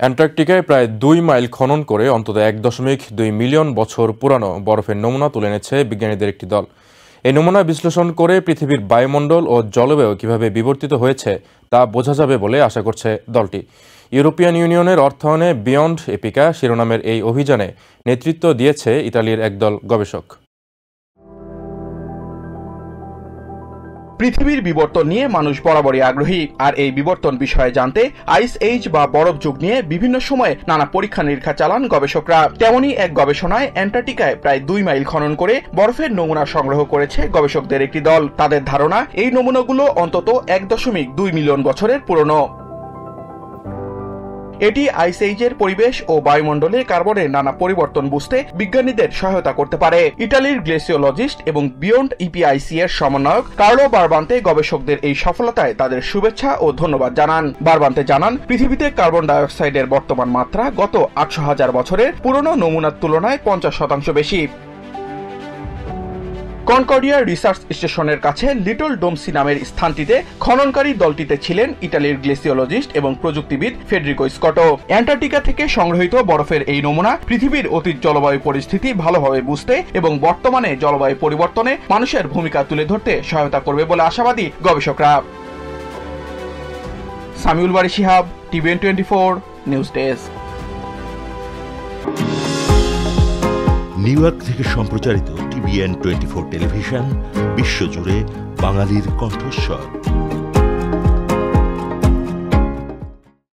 অ্যান্টার্কটিকায় প্রায় ২ মাইল খনন করে অন্তত ১.২ মিলিয়ন বছর পুরানো বরফের নমুনা তুলে এনেছে বিজ্ঞানীদের একটি দল। এই নমুনা বিশ্লেষণ করে পৃথিবীর বায়ুমণ্ডল ও জলবায়ু কিভাবে বিবর্তিত হয়েছে তা বোঝা যাবে বলে আশা করছে দলটি। ইউরোপিয়ান ইউনিয়নের অর্থায়নে বিয়ন্ড এপিকা শিরোনামের এই অভিযানে নেতৃত্ব দিয়েছে ইতালির একদল গবেষক। পৃথিবীর বিবর্তন নিয়ে মানুষ বরাবরই আগ্রহী, আর এই বিবর্তন বিষয়ে জানতে আইস এজ বা বরফ যুগ নিয়ে বিভিন্ন সময়ে নানা পরীক্ষা নিরীক্ষা চালান গবেষকরা। তেমনই এক গবেষণায় অ্যান্টার্কটিকায় প্রায় ২ মাইল খনন করে বরফের নমুনা সংগ্রহ করেছে গবেষকদের একটি দল। তাদের ধারণা, এই নমুনাগুলো অন্তত ১.২ মিলিয়ন বছরের পুরনো। এটি আইস এজের পরিবেশ ও বায়ুমণ্ডলে কার্বনের নানা পরিবর্তন বুঝতে বিজ্ঞানীদের সহায়তা করতে পারে। ইটালির গ্লেসিওলজিস্ট এবং বিয়ন্ড ইপিআইসি এর সমন্বয়ক কার্লো বারবান্তে গবেষকদের এই সফলতায় তাদের শুভেচ্ছা ও ধন্যবাদ জানান। বারবান্তে জানান, পৃথিবীতে কার্বন ডাইঅক্সাইডের বর্তমান মাত্রা গত ৮০০,০০০ বছরের পুরনো নমুনার তুলনায় ৫০% বেশি। কনকর্ডিয়া রিসার্চ স্টেশনের কাছে লিটল ডোমসি নামের স্থানটিতে খননকারী দলটিতে ছিলেন ইটালির গ্লেসিওলজিস্ট এবং প্রযুক্তিবিদ ফেডেরিকো স্কটো। অ্যান্টার্কটিকা থেকে সংগ্রহিত বরফের এই নমুনা পৃথিবীর অতীত জলবায়ু পরিস্থিতি ভালোভাবে বুঝতে এবং বর্তমানে জলবায়ু পরিবর্তনে মানুষের ভূমিকা তুলে ধরতে সহায়তা করবে বলে আশাবাদী গবেষকরা। Samiul Bari Shihab, TVN 24 news desk. New York থেকে সম্প্রচারিত টিভিএন 24 টেলিভিশন বিশ্বজুড়ে বাঙালির কণ্ঠস্বর।